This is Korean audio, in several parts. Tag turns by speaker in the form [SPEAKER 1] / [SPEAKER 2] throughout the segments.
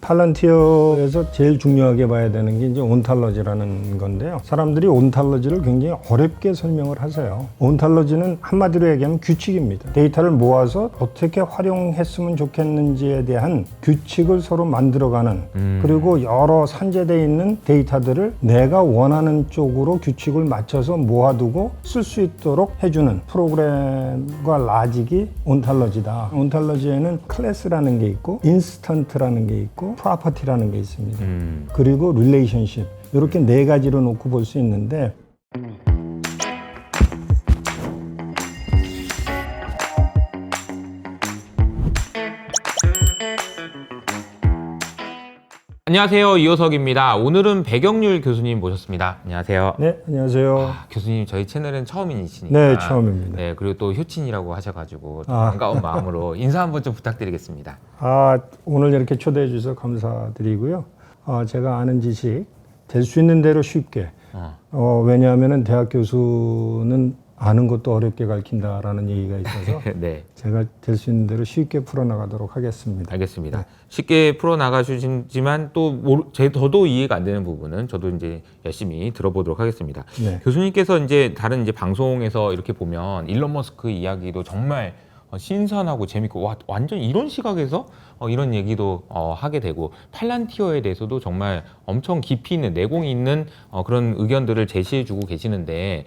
[SPEAKER 1] 팔런티어에서 제일 중요하게 봐야 되는 게 이제 온탈러지라는 건데요. 사람들이 온탈러지를 굉장히 어렵게 설명을 하세요. 온탈러지는 한마디로 얘기하면 규칙입니다. 데이터를 모아서 어떻게 활용했으면 좋겠는지에 대한 규칙을 서로 만들어가는 그리고 여러 산재되어 있는 데이터들을 내가 원하는 쪽으로 규칙을 맞춰서 모아두고 쓸 수 있도록 해주는 프로그램과 라직이 온탈러지다. 온탈러지에는 클래스라는 게 있고 인스턴트라는 게 있고 프로퍼티라는 게 있습니다. 그리고 릴레이션십 이렇게 네 가지로 놓고 볼 수 있는데
[SPEAKER 2] 안녕하세요, 이호석입니다. 오늘은 배경률 교수님 모셨습니다. 안녕하세요.
[SPEAKER 1] 네, 안녕하세요.
[SPEAKER 2] 교수님 저희 채널은 처음이시니까.
[SPEAKER 1] 네, 처음입니다.
[SPEAKER 2] 네, 그리고 또 효친이라고 하셔가지고 반가운 마음으로 인사 한번 좀 부탁드리겠습니다.
[SPEAKER 1] 오늘 이렇게 초대해 주셔서 감사드리고요. 제가 아는 지식 될 수 있는 대로 쉽게 왜냐하면 대학 교수는 아는 것도 어렵게 가르친다라는 얘기가 있어서
[SPEAKER 2] 네.
[SPEAKER 1] 제가 될 수 있는 대로 쉽게 풀어나가도록 하겠습니다.
[SPEAKER 2] 알겠습니다.
[SPEAKER 1] 네.
[SPEAKER 2] 쉽게 풀어나가주시지만 또 저도 이해가 안 되는 부분은 저도 이제 열심히 들어보도록 하겠습니다.
[SPEAKER 1] 네.
[SPEAKER 2] 교수님께서 이제 다른 이제 방송에서 이렇게 보면 일론 머스크 이야기도 정말 신선하고 재밌고 와 완전 이런 시각에서 이런 얘기도 하게 되고 팔란티어에 대해서도 정말 엄청 깊이 있는 내공이 있는 그런 의견들을 제시해주고 계시는데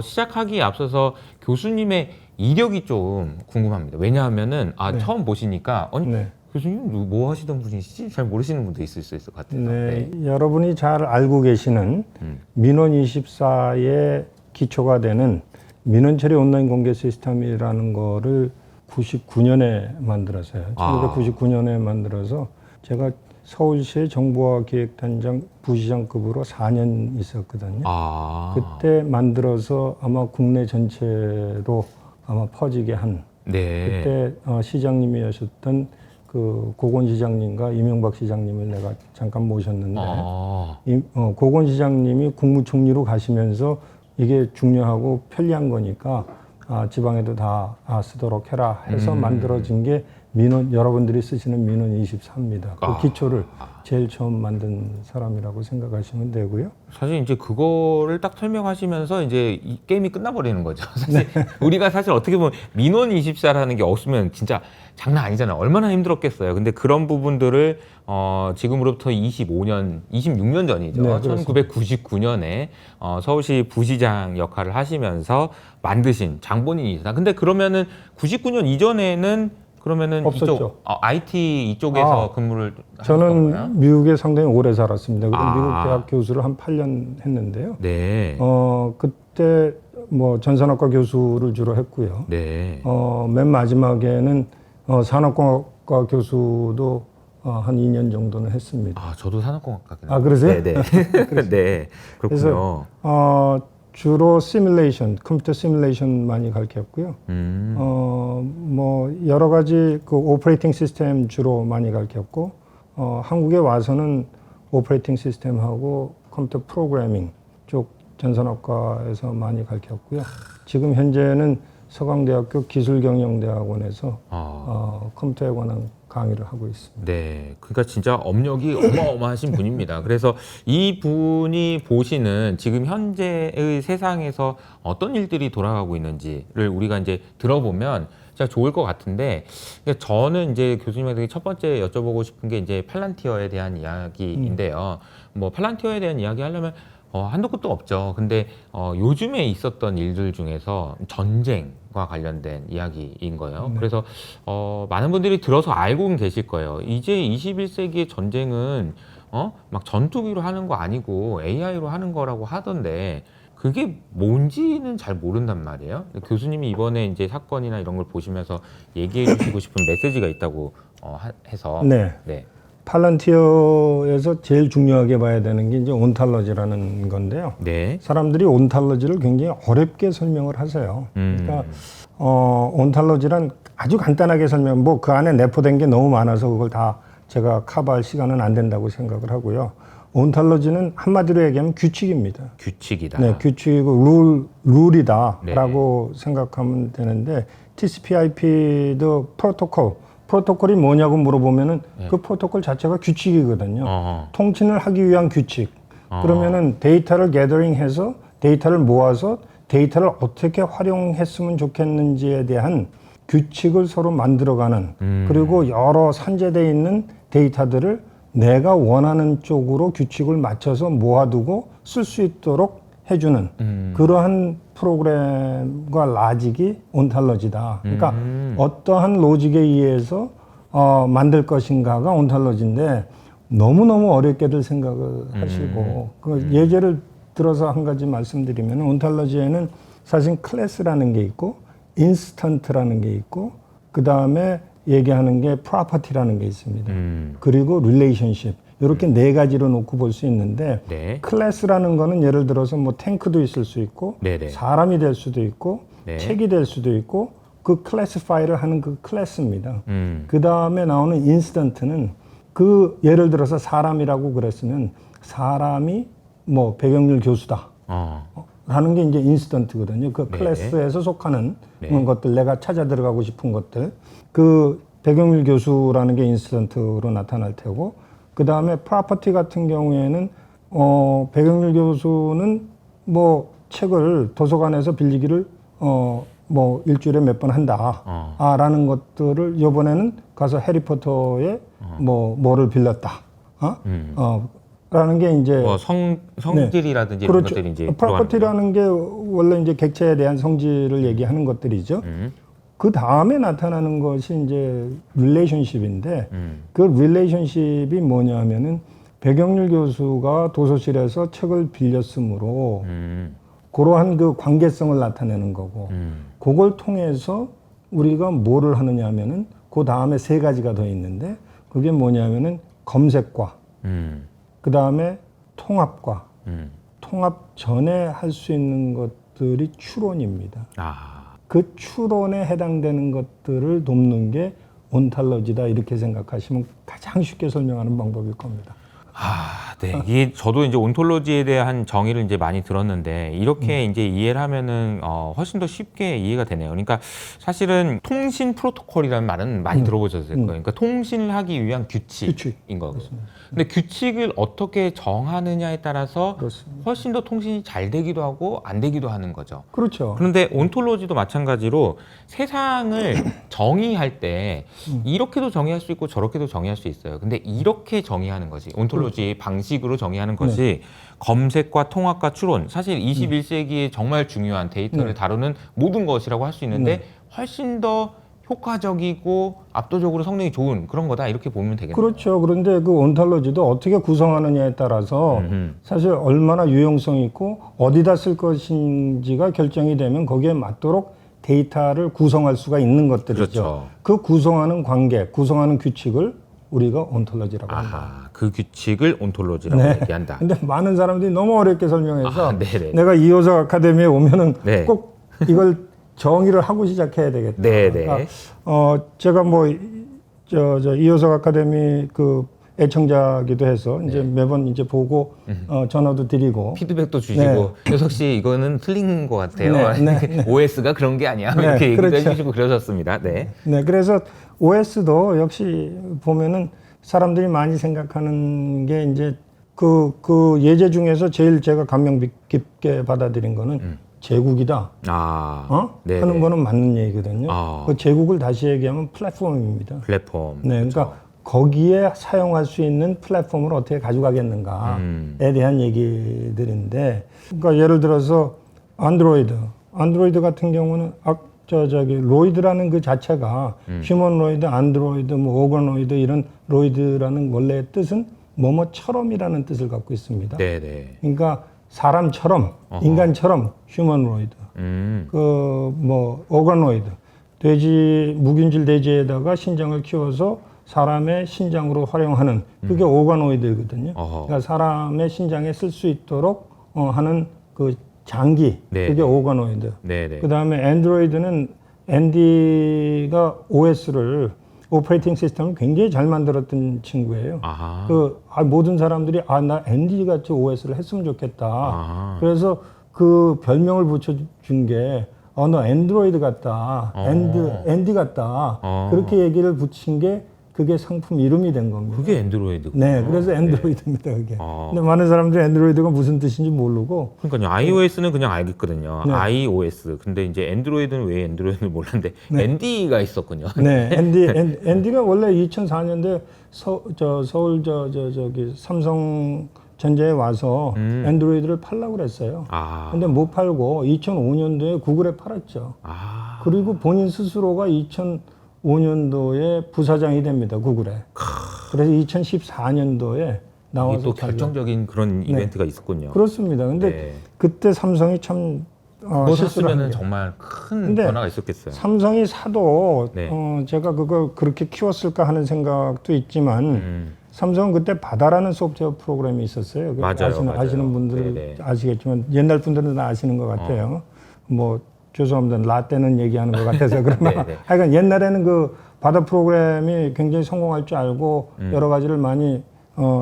[SPEAKER 2] 시작하기에 앞서서 교수님의 이력이 좀 궁금합니다. 왜냐하면은
[SPEAKER 1] 네.
[SPEAKER 2] 처음 보시니까
[SPEAKER 1] 네.
[SPEAKER 2] 교수님 뭐 하시던 분이시지? 잘 모르시는 분도 있을 수 있을 것 같아요.
[SPEAKER 1] 네, 여러분이 잘 알고 계시는 민원24의 기초가 되는 민원처리 온라인 공개 시스템이라는 거를 99년에 만들었어요. 1999년에 만들어서 제가 서울시의 정보화 기획단장 부시장급으로 4년 있었거든요. 그때 만들어서 아마 국내 전체로 아마 퍼지게 한
[SPEAKER 2] 네.
[SPEAKER 1] 그때 시장님이셨던 그 고건 시장님과 이명박 시장님을 내가 잠깐 모셨는데 고건 시장님이 국무총리로 가시면서 이게 중요하고 편리한 거니까 지방에도 다 쓰도록 해라 해서 만들어진 게 여러분들이 쓰시는 민원 24입니다. 그 기초를 제일 처음 만든 사람이라고 생각하시면 되고요.
[SPEAKER 2] 사실 이제 그거를 딱 설명하시면서 이제 이 게임이 끝나버리는 거죠. 사실 우리가 사실 어떻게 보면 민원 24라는 게 없으면 진짜 장난 아니잖아요. 얼마나 힘들었겠어요. 근데 그런 부분들을 지금으로부터 26년 전이죠.
[SPEAKER 1] 네,
[SPEAKER 2] 1999년에 서울시 부시장 역할을 하시면서 만드신 장본인이시다. 근데 그러면은 99년 이전에는 그러면은
[SPEAKER 1] 없었죠.
[SPEAKER 2] 이쪽 IT 이쪽에서 근무를
[SPEAKER 1] 저는
[SPEAKER 2] 하셨던
[SPEAKER 1] 미국에 상당히 오래 살았습니다. 미국 대학 교수를 한 8년 했는데요.
[SPEAKER 2] 네.
[SPEAKER 1] 그때 뭐 전산학과 교수를 주로 했고요.
[SPEAKER 2] 네.
[SPEAKER 1] 맨 마지막에는 산업공학과 교수도 한 2년 정도는 했습니다.
[SPEAKER 2] 저도 산업공학과긴
[SPEAKER 1] 그러세요?
[SPEAKER 2] 네. 네. 그렇군요.
[SPEAKER 1] 그래서 주로 시뮬레이션, 컴퓨터 시뮬레이션 많이 가르쳤고요. 뭐 여러 가지 그 오퍼레이팅 시스템 주로 많이 가르쳤고, 한국에 와서는 오퍼레이팅 시스템하고 컴퓨터 프로그래밍 쪽 전산학과에서 많이 가르쳤고요. 지금 현재는 서강대학교 기술경영대학원에서 컴퓨터에 관한 강의를 하고 있습니다.
[SPEAKER 2] 네, 그러니까 진짜 업력이 어마어마하신 분입니다. 그래서 이 분이 보시는 지금 현재의 세상에서 어떤 일들이 돌아가고 있는지를 우리가 이제 들어보면 진짜 좋을 것 같은데, 저는 이제 교수님에게 첫 번째 여쭤보고 싶은 게 이제 팔란티어에 대한 이야기인데요. 뭐 팔란티어에 대한 이야기 하려면 한도 끝도 없죠. 근데 요즘에 있었던 일들 중에서 전쟁과 관련된 이야기인 거예요. 그래서 많은 분들이 들어서 알고는 계실 거예요. 이제 21세기의 전쟁은 막 전투기로 하는 거 아니고 AI로 하는 거라고 하던데 그게 뭔지는 잘 모른단 말이에요. 교수님이 이번에 이제 사건이나 이런 걸 보시면서 얘기해 주시고 싶은 메시지가 있다고 해서
[SPEAKER 1] 네. 팔런티어에서 제일 중요하게 봐야 되는 게 이제 온탈러지라는 건데요.
[SPEAKER 2] 네.
[SPEAKER 1] 사람들이 온탈러지를 굉장히 어렵게 설명을 하세요. 그러니까 온탈러지란 아주 간단하게 설명, 뭐 그 안에 내포된 게 너무 많아서 그걸 다 제가 커버할 시간은 안 된다고 생각을 하고요. 온탈러지는 한마디로 얘기하면 규칙입니다.
[SPEAKER 2] 규칙이다.
[SPEAKER 1] 네, 규칙이고 룰이다라고 생각하면 되는데 TCP/IP도 프로토콜이 뭐냐고 물어보면은
[SPEAKER 2] 네.
[SPEAKER 1] 그 프로토콜 자체가 규칙이거든요.
[SPEAKER 2] 어허.
[SPEAKER 1] 통신을 하기 위한 규칙. 그러면은 데이터를 게더링해서 데이터를 모아서 데이터를 어떻게 활용했으면 좋겠는지에 대한 규칙을 서로 만들어가는 그리고 여러 산재되어 있는 데이터들을 내가 원하는 쪽으로 규칙을 맞춰서 모아두고 쓸 수 있도록 해주는 그러한 프로그램과 라직이 온탈러지다. 그러니까 어떠한 로직에 의해서 만들 것인가가 온탈러지인데 너무너무 어렵게들 생각을 하시고 그 예제를 들어서 한 가지 말씀드리면 온탈러지에는 사실 클래스라는 게 있고 인스턴트라는 게 있고 그 다음에 얘기하는 게 프로퍼티라는 게 있습니다. 그리고 릴레이션십 이렇게 네 가지로 놓고 볼 수 있는데
[SPEAKER 2] 네.
[SPEAKER 1] 클래스라는 거는 예를 들어서 뭐 탱크도 있을 수 있고
[SPEAKER 2] 네네.
[SPEAKER 1] 사람이 될 수도 있고
[SPEAKER 2] 네.
[SPEAKER 1] 책이 될 수도 있고 그 클래시파이를 하는 그 클래스입니다. 그 다음에 나오는 인스턴트는 그 예를 들어서 사람이라고 그랬으면 사람이 뭐 배경률 교수다. 라는 게 이제 인스턴트거든요. 그
[SPEAKER 2] 네.
[SPEAKER 1] 클래스에서 속하는
[SPEAKER 2] 네.
[SPEAKER 1] 것들, 내가 찾아 들어가고 싶은 것들. 그 배경률 교수라는 게 인스턴트로 나타날 테고, 그 다음에 프로퍼티 같은 경우에는, 배경률 교수는 뭐 책을 도서관에서 빌리기를, 뭐 일주일에 몇 번 한다. 라는 것들을 요번에는 가서 해리포터의 뭐를 빌렸다. 라는 게 이제
[SPEAKER 2] 뭐 성질이라든지 이런
[SPEAKER 1] 그렇죠.
[SPEAKER 2] 것들이 이제
[SPEAKER 1] 프로퍼티라는 게 원래 이제 객체에 대한 성질을 얘기하는 것들이죠. 그 다음에 나타나는 것이 이제 릴레이션십인데 그 릴레이션십이 뭐냐면은 배경률 교수가 도서실에서 책을 빌렸으므로 그러한 그 관계성을 나타내는 거고 그걸 통해서 우리가 뭐를 하느냐 하면은 그 다음에 세 가지가 더 있는데 그게 뭐냐면은 검색과 그 다음에 통합과 통합 전에 할 수 있는 것들이 추론입니다. 그 추론에 해당되는 것들을 돕는 게 온탈러지다 이렇게 생각하시면 가장 쉽게 설명하는 방법일 겁니다.
[SPEAKER 2] 네. 이게 저도 이제 온톨로지에 대한 정의를 이제 많이 들었는데 이렇게 이제 이해를 하면은 훨씬 더 쉽게 이해가 되네요. 그러니까 사실은 통신 프로토콜이라는 말은 많이 들어보셨을 거예요. 그러니까 통신을 하기 위한 규칙인 거고. 근데 규칙을 어떻게 정하느냐에 따라서
[SPEAKER 1] 그렇습니다.
[SPEAKER 2] 훨씬 더 통신이 잘 되기도 하고 안 되기도 하는 거죠.
[SPEAKER 1] 그렇죠.
[SPEAKER 2] 그런데 온톨로지도 마찬가지로 세상을 정의할 때 이렇게도 정의할 수 있고 저렇게도 정의할 수 있어요. 근데 이렇게 정의하는 것이 온톨로지 방식으로 정의하는 것이 검색과 통합과 추론, 사실 21세기에 정말 중요한 데이터를 다루는 모든 것이라고 할 수 있는데 훨씬 더 효과적이고 압도적으로 성능이 좋은 그런 거다 이렇게 보면 되겠네요.
[SPEAKER 1] 그렇죠. 그런데 그 온탈러지도 어떻게 구성하느냐에 따라서 사실 얼마나 유용성 있고 어디다 쓸 것인지가 결정이 되면 거기에 맞도록 데이터를 구성할 수가 있는 것들이죠.
[SPEAKER 2] 그렇죠.
[SPEAKER 1] 그 구성하는 관계, 구성하는 규칙을 우리가 온톨러지라고 합니다.
[SPEAKER 2] 그 규칙을 온톨로지라고 얘기한다.
[SPEAKER 1] 근데 많은 사람들이 너무 어렵게 설명해서
[SPEAKER 2] 네네.
[SPEAKER 1] 내가 이호석 아카데미에 오면은
[SPEAKER 2] 네.
[SPEAKER 1] 꼭 이걸 정의를 하고 시작해야 되겠다.
[SPEAKER 2] 네네.
[SPEAKER 1] 그러니까 제가 뭐 이호석 아카데미 그 애청자기도 해서 이제 매번 이제 보고 전화도 드리고
[SPEAKER 2] 피드백도 주시고 효석 씨 이거는 틀린 것 같아요. OS가 그런 게 아니야. 이렇게 얘기도
[SPEAKER 1] 그렇죠.
[SPEAKER 2] 해주시고 그러셨습니다. 네.
[SPEAKER 1] 네, 그래서 OS도 역시 보면은 사람들이 많이 생각하는 게 이제 그 예제 중에서 제일 제가 감명 깊게 받아들인 거는 제국이다.
[SPEAKER 2] 네네.
[SPEAKER 1] 하는 거는 맞는 얘기거든요. 그 제국을 다시 얘기하면 플랫폼입니다.
[SPEAKER 2] 플랫폼.
[SPEAKER 1] 네, 그러니까 거기에 사용할 수 있는 플랫폼을 어떻게 가져가겠는가에 대한 얘기들인데, 그러니까 예를 들어서 안드로이드 같은 경우는 로이드라는 그 자체가 휴머노이드, 안드로이드, 뭐 오거노이드 이런 로이드라는 원래의 뜻은 뭐뭐처럼이라는 뜻을 갖고 있습니다.
[SPEAKER 2] 네네.
[SPEAKER 1] 그러니까 사람처럼, 인간처럼 휴머노이드, 그 뭐 오거노이드, 무균질 돼지에다가 신장을 키워서 사람의 신장으로 활용하는 그게 오거노이드거든요. 그러니까 사람의 신장에 쓸 수 있도록 하는 그 장기, 그게 오거노이드.
[SPEAKER 2] 네네.
[SPEAKER 1] 그 다음에 안드로이드는 앤디가 OS를 오퍼레이팅 시스템을 굉장히 잘 만들었던 친구예요. 모든 사람들이 나 앤디 같이 OS를 했으면 좋겠다. 그래서 그 별명을 붙여준 게 너 앤드로이드 같다, 앤디 같다 그렇게 얘기를 붙인 게 그게 상품 이름이 된 겁니다.
[SPEAKER 2] 그게 앤드로이드.
[SPEAKER 1] 네, 그래서 앤드로이드입니다, 그게. 근데 많은 사람들이 앤드로이드가 무슨 뜻인지 모르고.
[SPEAKER 2] 그러니까요. iOS는 그냥 알겠거든요.
[SPEAKER 1] 네.
[SPEAKER 2] iOS. 근데 이제 앤드로이드는 왜 앤드로이드를 몰랐는데 앤디가 있었군요.
[SPEAKER 1] 네, 앤디가 원래 2004년도에 서울 저기 삼성전자에 와서 앤드로이드를 팔라고 그랬어요. 근데 못 팔고 2005년도에 구글에 팔았죠. 그리고 본인 스스로가 2005년도에 부사장이 됩니다, 구글에. 그래서 2014년도에 나와서
[SPEAKER 2] 이게 또 결정적인 그런 이벤트가 있었군요.
[SPEAKER 1] 그렇습니다. 근데
[SPEAKER 2] 네.
[SPEAKER 1] 그때 삼성이 참
[SPEAKER 2] 그거
[SPEAKER 1] 실수를 한
[SPEAKER 2] 샀으면
[SPEAKER 1] 게.
[SPEAKER 2] 정말 큰
[SPEAKER 1] 근데
[SPEAKER 2] 변화가 있었겠어요.
[SPEAKER 1] 삼성이 사도
[SPEAKER 2] 네.
[SPEAKER 1] 제가 그걸 그렇게 키웠을까 하는 생각도 있지만 삼성은 그때 바다라는 소프트웨어 프로그램이 있었어요.
[SPEAKER 2] 맞아요.
[SPEAKER 1] 아시는 분들은
[SPEAKER 2] 네네.
[SPEAKER 1] 아시겠지만 옛날 분들은 다 아시는 것 같아요. 뭐 죄송합니다. 라떼는 얘기하는 것 같아서 그러나
[SPEAKER 2] 네네.
[SPEAKER 1] 하여간 옛날에는 그 바다 프로그램이 굉장히 성공할 줄 알고 여러 가지를 많이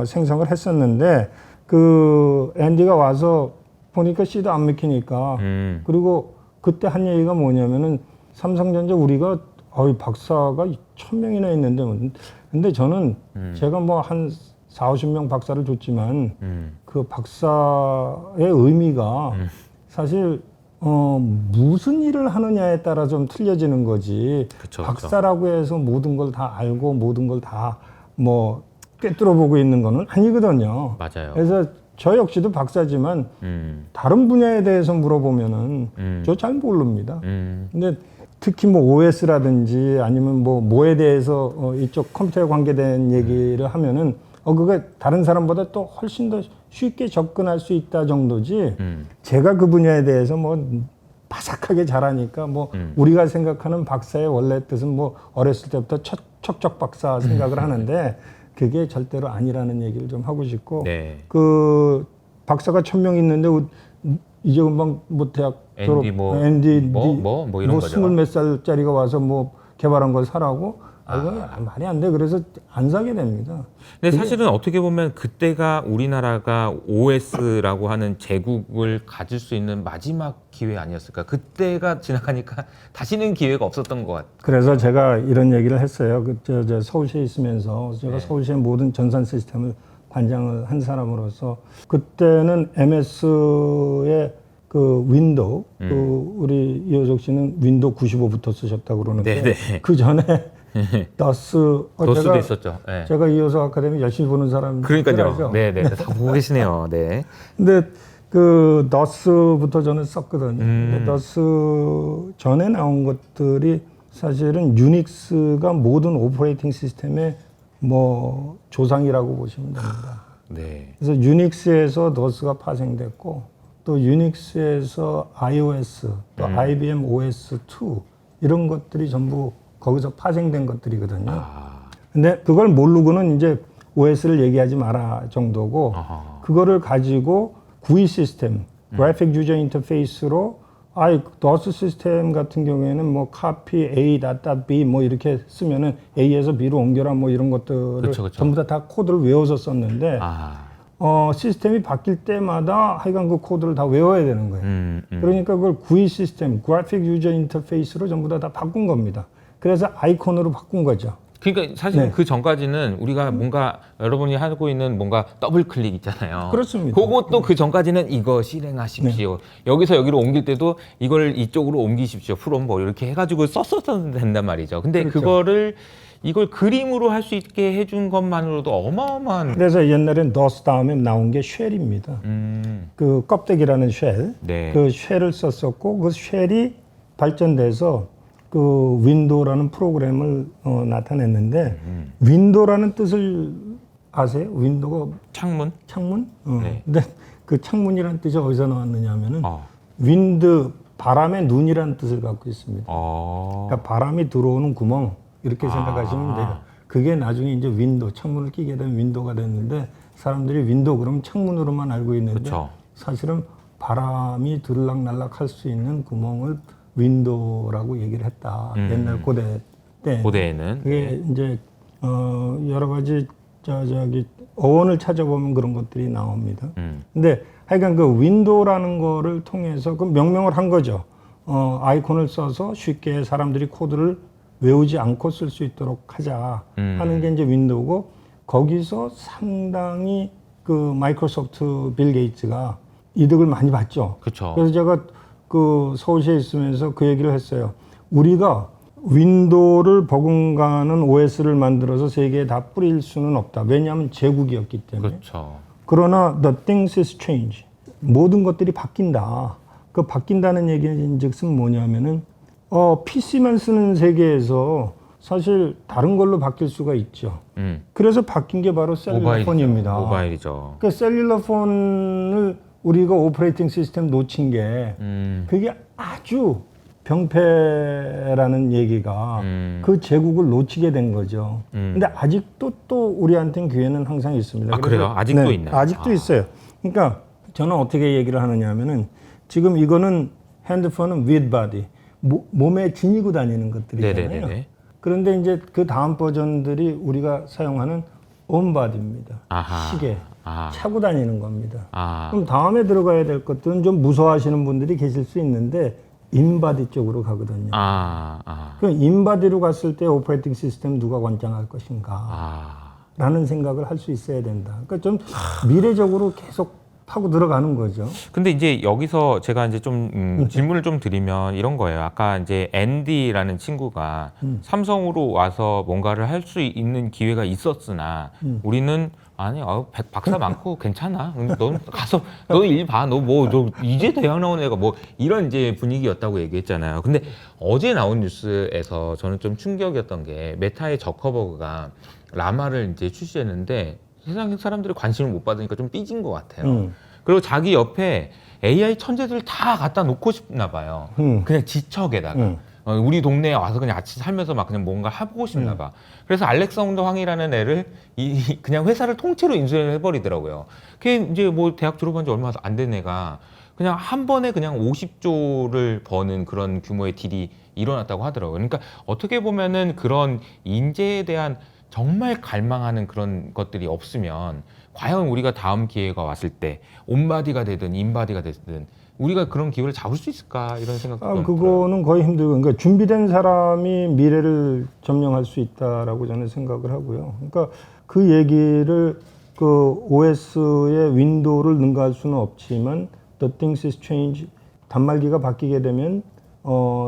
[SPEAKER 1] 생성을 했었는데 그 앤디가 와서 보니까 씨도 안 먹히니까 그리고 그때 한 얘기가 뭐냐면은 삼성전자 우리가 박사가 1000명이나 있는데 근데 저는 제가 뭐 한 40~50명 박사를 줬지만 그 박사의 의미가 사실 무슨 일을 하느냐에 따라 좀 틀려지는 거지.
[SPEAKER 2] 그쵸,
[SPEAKER 1] 박사라고 해서 모든 걸 다 알고 모든 걸 다 뭐 꿰뚫어 보고 있는 거는 아니거든요.
[SPEAKER 2] 맞아요.
[SPEAKER 1] 그래서 저 역시도 박사지만 다른 분야에 대해서 물어보면은 저 잘 모릅니다. 근데 특히 뭐 OS라든지 아니면 뭐에 대해서 이쪽 컴퓨터에 관계된 얘기를 하면은 그게 다른 사람보다 또 훨씬 더 쉽게 접근할 수 있다 정도지. 제가 그 분야에 대해서 뭐 바삭하게 잘하니까 뭐 우리가 생각하는 박사의 원래 뜻은 뭐 어렸을 때부터 척척 박사 생각을 하는데 그게 절대로 아니라는 얘기를 좀 하고 싶고.
[SPEAKER 2] 네.
[SPEAKER 1] 그 박사가 1000명 있는데 이제 금방 뭐 대학 졸업
[SPEAKER 2] 앤디 뭐 이런 거죠.
[SPEAKER 1] 20몇 살짜리가 와서 뭐 개발한 걸 사라고? 이건 말이 안 돼. 그래서 안 사게 됩니다.
[SPEAKER 2] 근데 사실은 어떻게 보면 그때가 우리나라가 OS라고 하는 제국을 가질 수 있는 마지막 기회 아니었을까? 그때가 지나가니까 다시는 기회가 없었던 것 같아요.
[SPEAKER 1] 그래서 제가 이런 얘기를 했어요. 저 서울시에 있으면서 제가 서울시의 모든 전산 시스템을 관장을 한 사람으로서 그때는 MS의 그 윈도우, 우리 이호석 씨는 윈도우 95부터 쓰셨다고 그러는데
[SPEAKER 2] 네네.
[SPEAKER 1] 그 전에 더스도
[SPEAKER 2] 있었죠. 네.
[SPEAKER 1] 제가 이호석 아카데미 열심히 보는 사람.
[SPEAKER 2] 그러니까요. 네네. 다 보고 계시네요. 네.
[SPEAKER 1] 근데 그 더스부터 저는 썼거든요. 근데 더스 전에 나온 것들이 사실은 유닉스가 모든 오퍼레이팅 시스템의 뭐 조상이라고 보시면 됩니다.
[SPEAKER 2] 네.
[SPEAKER 1] 그래서 유닉스에서 더스가 파생됐고 또 유닉스에서 iOS, 또 IBM OS2 이런 것들이 전부 거기서 파생된 것들이거든요. 근데 그걸 모르고는 이제 OS를 얘기하지 마라 정도고 그거를 가지고 GUI 시스템, 그래픽 유저 인터페이스로 DOS 시스템 같은 경우에는 뭐 copy A.B 뭐 이렇게 쓰면은 A에서 B로 옮겨라 뭐 이런 것들을
[SPEAKER 2] 그쵸.
[SPEAKER 1] 전부 다 코드를 외워서 썼는데 시스템이 바뀔 때마다 하여간 그 코드를 다 외워야 되는 거예요. 그러니까 그걸 GUI 시스템, 그래픽 유저 인터페이스로 전부 다 바꾼 겁니다. 그래서 아이콘으로 바꾼 거죠.
[SPEAKER 2] 그러니까 사실 그 전까지는 우리가 뭔가 여러분이 하고 있는 뭔가 더블 클릭 있잖아요.
[SPEAKER 1] 그렇습니다.
[SPEAKER 2] 그것도 그 전까지는 이거 실행하십시오. 여기서 여기로 옮길 때도 이걸 이쪽으로 옮기십시오. 프롬 뭐 이렇게 해가지고 썼어야 된단 말이죠. 근데
[SPEAKER 1] 그렇죠.
[SPEAKER 2] 이걸 그림으로 할 수 있게 해준 것만으로도 어마어마한.
[SPEAKER 1] 그래서 옛날엔 DOS 다음에 나온 게 쉘입니다. 그 껍데기라는 쉘,
[SPEAKER 2] 네.
[SPEAKER 1] 그 쉘을 썼었고 그 쉘이 발전돼서 그 윈도우라는 프로그램을 나타냈는데 윈도우라는 뜻을 아세요? 윈도우가
[SPEAKER 2] 창문?
[SPEAKER 1] 창문?
[SPEAKER 2] 네.
[SPEAKER 1] 근데 그 창문이라는 뜻이 어디서 나왔느냐면은 윈드 바람의 눈이라는 뜻을 갖고 있습니다. 그러니까 바람이 들어오는 구멍 이렇게 생각하시면 돼요. 그게 나중에 이제 윈도우 창문을 끼게 된 윈도우가 됐는데 사람들이 윈도우 그러면 창문으로만 알고 있는데
[SPEAKER 2] 그쵸.
[SPEAKER 1] 사실은 바람이 들락날락 할 수 있는 구멍을 윈도우라고 얘기를 했다. 옛날 고대 때.
[SPEAKER 2] 고대에는.
[SPEAKER 1] 그게 이제 여러 가지 저기 어원을 찾아보면 그런 것들이 나옵니다. 근데 하여간 그 윈도우라는 거를 통해서 그 명명을 한 거죠. 아이콘을 써서 쉽게 사람들이 코드를 외우지 않고 쓸 수 있도록 하자 하는 게 이제 윈도우고, 거기서 상당히 그 마이크로소프트 빌 게이츠가 이득을 많이 봤죠.
[SPEAKER 2] 그렇죠.
[SPEAKER 1] 그래서 제가 그 서울시에 있으면서 그 얘기를 했어요. 우리가 윈도우를 버금가는 OS를 만들어서 세계에 다 뿌릴 수는 없다. 왜냐하면 제국이었기 때문에.
[SPEAKER 2] 그렇죠.
[SPEAKER 1] 그러나 the things is change. 모든 것들이 바뀐다. 그 바뀐다는 얘기는 즉슨 뭐냐면은 PC만 쓰는 세계에서 사실 다른 걸로 바뀔 수가 있죠. 그래서 바뀐 게 바로 셀룰러 폰입니다.
[SPEAKER 2] 모바일이죠.
[SPEAKER 1] 그 셀룰러 폰을 우리가 오퍼레이팅 시스템 놓친 게 그게 아주 병폐라는 얘기가 그 제국을 놓치게 된 거죠. 근데 아직도 또 우리한테는 기회는 항상 있습니다.
[SPEAKER 2] 아, 그래요? 아직도 있나요?
[SPEAKER 1] 아직도 있어요. 그러니까 저는 어떻게 얘기를 하느냐 하면은, 지금 이거는 핸드폰은 with body, 몸에 지니고 다니는 것들이잖아요.
[SPEAKER 2] 네네네.
[SPEAKER 1] 그런데 이제 그 다음 버전들이 우리가 사용하는 on body입니다.
[SPEAKER 2] 아하.
[SPEAKER 1] 시계.
[SPEAKER 2] 아하.
[SPEAKER 1] 차고 다니는 겁니다.
[SPEAKER 2] 아.
[SPEAKER 1] 그럼 다음에 들어가야 될 것들은 좀 무서워하시는 분들이 계실 수 있는데 인바디 쪽으로 가거든요. 그럼 인바디로 갔을 때 오퍼레이팅 시스템 누가 권장할 것인가 라는 생각을 할 수 있어야 된다. 그러니까 좀 미래적으로 계속 파고 들어가는 거죠.
[SPEAKER 2] 근데 이제 여기서 제가 이제 좀 질문을 좀 드리면 이런 거예요. 아까 이제 앤디라는 친구가 삼성으로 와서 뭔가를 할 수 있는 기회가 있었으나 우리는 아니, 박사 많고 괜찮아. 넌 가서 너 일 봐. 너 이제 대학 나온 애가 뭐 이런 이제 분위기였다고 얘기했잖아요. 근데 어제 나온 뉴스에서 저는 좀 충격이었던 게, 메타의 저커버그가 라마를 이제 출시했는데 세상 사람들이 관심을 못 받으니까 좀 삐진 것 같아요. 그리고 자기 옆에 AI 천재들 다 갖다 놓고 싶나 봐요. 그냥 지척에다가. 우리 동네에 와서 그냥 같이 살면서 막 그냥 뭔가 해보고 싶나 봐. 그래서 알렉산더 황이라는 애를 그냥 회사를 통째로 인수를 해버리더라고요. 그게 이제 뭐 대학 졸업한 지 얼마 안 된 애가 그냥 한 번에 그냥 50조를 버는 그런 규모의 딜이 일어났다고 하더라고요. 그러니까 어떻게 보면은 그런 인재에 대한 정말 갈망하는 그런 것들이 없으면 과연 우리가 다음 기회가 왔을 때 온바디가 되든 인바디가 되든 우리가 그런 기회를 잡을 수 있을까, 이런 생각도
[SPEAKER 1] 그거는 거의 힘들고, 그러니까 준비된 사람이 미래를 점령할 수 있다라고 저는 생각을 하고요. 그러니까 그 얘기를 그 OS의 윈도우를 능가할 수는 없지만 the things is change, 단말기가 바뀌게 되면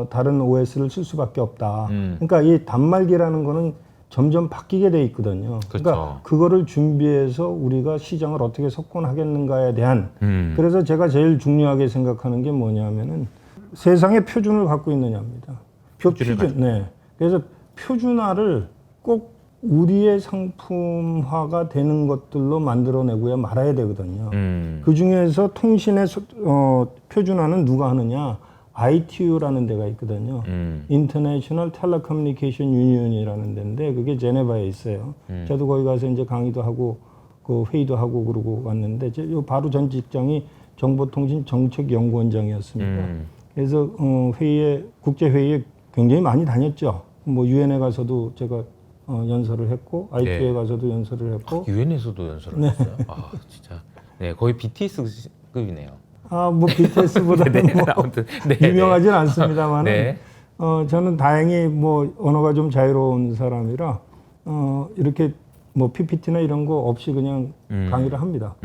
[SPEAKER 1] 다른 OS를 쓸 수밖에 없다. 그러니까 이 단말기라는 거는 점점 바뀌게 돼 있거든요.
[SPEAKER 2] 그렇죠.
[SPEAKER 1] 그러니까 그거를 준비해서 우리가 시장을 어떻게 석권하겠는가에 대한, 그래서 제가 제일 중요하게 생각하는 게 뭐냐면은 세상의 표준을 갖고 있느냐입니다. 표준. 네. 그래서 표준화를 꼭 우리의 상품화가 되는 것들로 만들어내고야 말아야 되거든요. 그 중에서 통신의 표준화는 누가 하느냐? ITU라는 데가 있거든요. International Telecommunication Union이라는 데인데 그게 제네바에 있어요. 저도 거기 가서 이제 강의도 하고 그 회의도 하고 그러고 왔는데, 바로 전 직장이 정보통신 정책연구원장이었습니다. 그래서 국제 회의에 굉장히 많이 다녔죠. 뭐 유엔에 가서도 제가 연설을 했고, ITU에
[SPEAKER 2] 네.
[SPEAKER 1] 가서도 연설을 했고.
[SPEAKER 2] 유엔에서도 연설을 했어요? 진짜. 네, 거의 BTS급이네요.
[SPEAKER 1] 뭐 BTS보다는 뭐
[SPEAKER 2] 아무튼
[SPEAKER 1] 유명하진 않습니다만,
[SPEAKER 2] 네.
[SPEAKER 1] 저는 다행히 뭐 언어가 좀 자유로운 사람이라 이렇게 뭐 PPT나 이런 거 없이 그냥 강의를 합니다.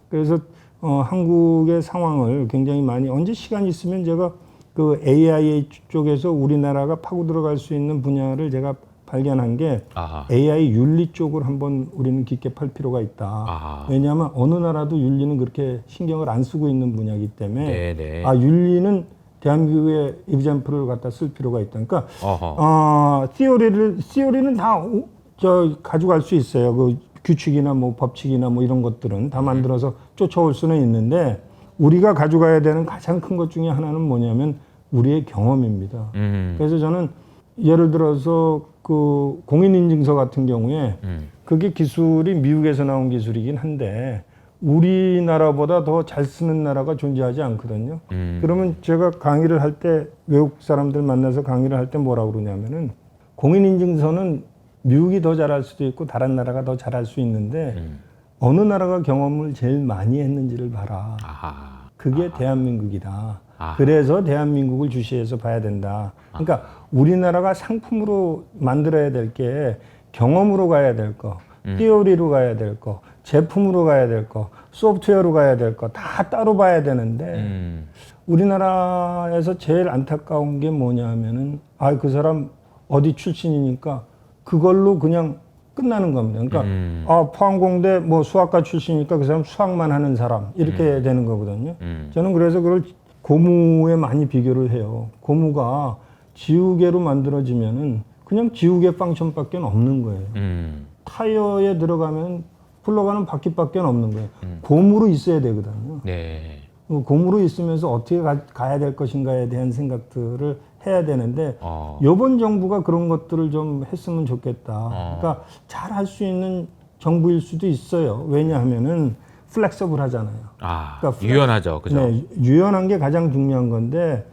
[SPEAKER 1] 그래서 한국의 상황을 굉장히 많이, 언제 시간이 있으면 제가 그 AI 쪽에서 우리나라가 파고 들어갈 수 있는 분야를 제가 발견한 게 AI 윤리 쪽을 한번 우리는 깊게 팔 필요가 있다. 왜냐하면 어느 나라도 윤리는 그렇게 신경을 안 쓰고 있는 분야이기 때문에
[SPEAKER 2] 네네.
[SPEAKER 1] 윤리는 대한민국의 example을 갖다 쓸 필요가 있다. 그러니까 theory는 다 가져갈 수 있어요. 그 규칙이나 뭐 법칙이나 뭐 이런 것들은 다 만들어서 쫓아올 수는 있는데, 우리가 가져가야 되는 가장 큰 것 중에 하나는 뭐냐면 우리의 경험입니다. 그래서 저는 예를 들어서 그 공인인증서 같은 경우에 그게 기술이 미국에서 나온 기술이긴 한데 우리나라보다 더 잘 쓰는 나라가 존재하지 않거든요. 그러면 제가 강의를 할 때, 외국 사람들 만나서 강의를 할 때 뭐라고 그러냐면은, 공인인증서는 미국이 더 잘할 수도 있고 다른 나라가 더 잘할 수 있는데 어느 나라가 경험을 제일 많이 했는지를 봐라. 그게 대한민국이다. 그래서 대한민국을 주시해서 봐야 된다. 그러니까 우리나라가 상품으로 만들어야 될 게 경험으로 가야 될 거, 티오리로 가야 될 거, 제품으로 가야 될 거, 소프트웨어로 가야 될 거 다 따로 봐야 되는데 우리나라에서 제일 안타까운 게 뭐냐면은 그 사람 어디 출신이니까 그걸로 그냥 끝나는 겁니다. 그러니까 포항공대 뭐 수학과 출신이니까 그 사람 수학만 하는 사람 이렇게 되는 거거든요. 저는 그래서 그걸 고무에 많이 비교를 해요. 고무가 지우개로 만들어지면은 그냥 지우개 펑션밖에 없는 거예요. 타이어에 들어가면 굴러가는 바퀴밖에 없는 거예요. 고무로 있어야 되거든요.
[SPEAKER 2] 네.
[SPEAKER 1] 고무로 있으면서 어떻게 가야 될 것인가에 대한 생각들을 해야 되는데 이번 정부가 그런 것들을 좀 했으면 좋겠다. 그러니까 잘 할 수 있는 정부일 수도 있어요. 왜냐하면은 플렉서블 하잖아요. 그러니까
[SPEAKER 2] 유연하죠, 그죠?
[SPEAKER 1] 네, 유연한 게 가장 중요한 건데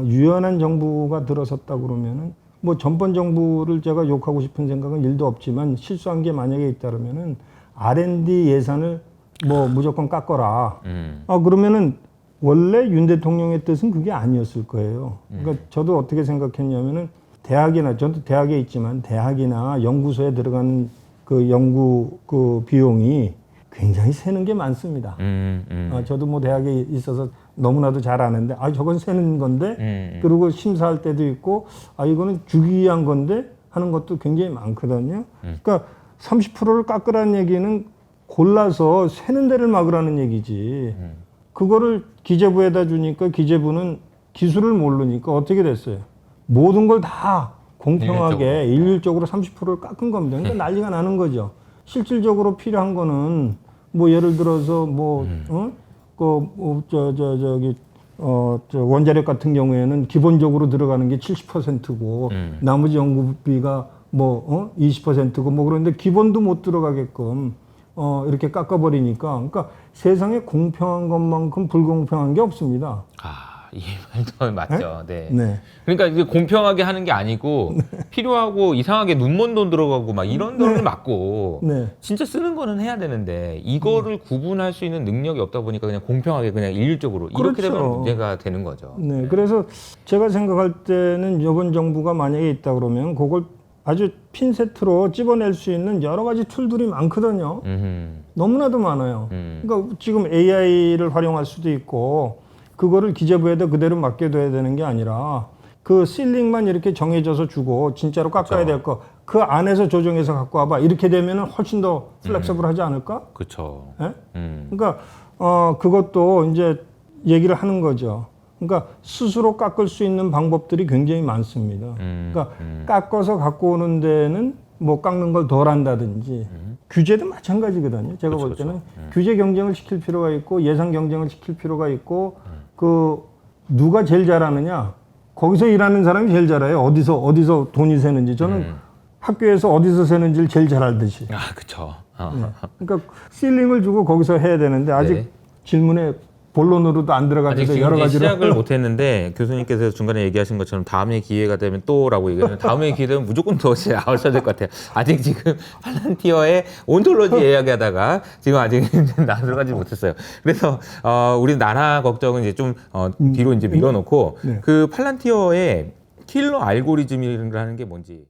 [SPEAKER 1] 유연한 정부가 들어섰다 그러면은 뭐 전번 정부를 제가 욕하고 싶은 생각은 일도 없지만 실수한 게 만약에 있다면은 R&D 예산을 뭐 무조건 깎아라. 그러면은 원래 윤 대통령의 뜻은 그게 아니었을 거예요. 그러니까 저도 어떻게 생각했냐면은 대학이나 저도 대학에 있지만 대학이나 연구소에 들어가는 그 연구 그 비용이 굉장히 새는 게 많습니다. 저도 뭐 대학에 있어서 너무나도 잘 아는데 저건 새는 건데 그리고 심사할 때도 있고 이거는 주기 위한 건데 하는 것도 굉장히 많거든요. 그러니까 30%를 깎으라는 얘기는 골라서 새는 데를 막으라는 얘기지. 그거를 기재부에다 주니까 기재부는 기술을 모르니까 어떻게 됐어요? 모든 걸 다 공평하게 일률적으로 30%를 깎은 겁니다. 그러니까 난리가 나는 거죠. 실질적으로 필요한 거는 뭐 예를 들어서 원자력 같은 경우에는 기본적으로 들어가는 게 70%고 나머지 연구비가 20%고 뭐 그런데 기본도 못 들어가게끔 이렇게 깎아버리니까 그러니까 세상에 공평한 것만큼 불공평한 게 없습니다.
[SPEAKER 2] 이 말도 맞죠.
[SPEAKER 1] 네?
[SPEAKER 2] 네. 그러니까 이게 공평하게 하는 게 아니고 필요하고 이상하게 눈먼 돈 들어가고 막 이런 돈을 막고 진짜 쓰는 거는 해야 되는데 이거를 구분할 수 있는 능력이 없다 보니까 그냥 공평하게 그냥 일률적으로 이렇게 되면 문제가 되는 거죠.
[SPEAKER 1] 네. 그래서 제가 생각할 때는 이번 정부가 만약에 있다 그러면 그걸 아주 핀세트로 집어낼 수 있는 여러 가지 툴들이 많거든요. 너무나도 많아요. 그러니까 지금 AI를 활용할 수도 있고 그거를 기재부에다 그대로 맡겨둬야 되는 게 아니라 그 실링만 이렇게 정해져서 주고 진짜로 깎아야 될 거 그 안에서 조정해서 갖고 와봐. 이렇게 되면 훨씬 더 플렉서블하지 않을까?
[SPEAKER 2] 그렇죠.
[SPEAKER 1] 네? 그러니까 그것도 이제 얘기를 하는 거죠. 그러니까 스스로 깎을 수 있는 방법들이 굉장히 많습니다. 그러니까 깎아서 갖고 오는 데는 뭐 깎는 걸 덜 한다든지 규제도 마찬가지거든요. 제가 볼 때는 규제 경쟁을 시킬 필요가 있고 예산 경쟁을 시킬 필요가 있고 누가 제일 잘하느냐 거기서 일하는 사람이 제일 잘해요. 어디서 돈이 새는지 저는 학교에서 어디서 새는지를 제일 잘 알듯이.
[SPEAKER 2] 그렇죠.
[SPEAKER 1] 그러니까 실링을 주고 거기서 해야 되는데 아직 질문에 본론으로도 안 들어가서 여러 가지로
[SPEAKER 2] 시작을 못했는데 교수님께서 중간에 얘기하신 것처럼 다음에 기회가 되면 또라고 얘기하면 다음에 기회 되면 무조건 더 나오셔야 될 것 같아요. 아직 지금 팔란티어의 온톨로지 이야기하다가 지금 아직 들어가지 못했어요. 그래서 우리 나라 걱정은 이제 좀 뒤로 이제 밀어놓고 그 팔란티어의 킬러 알고리즘이라는 게 뭔지.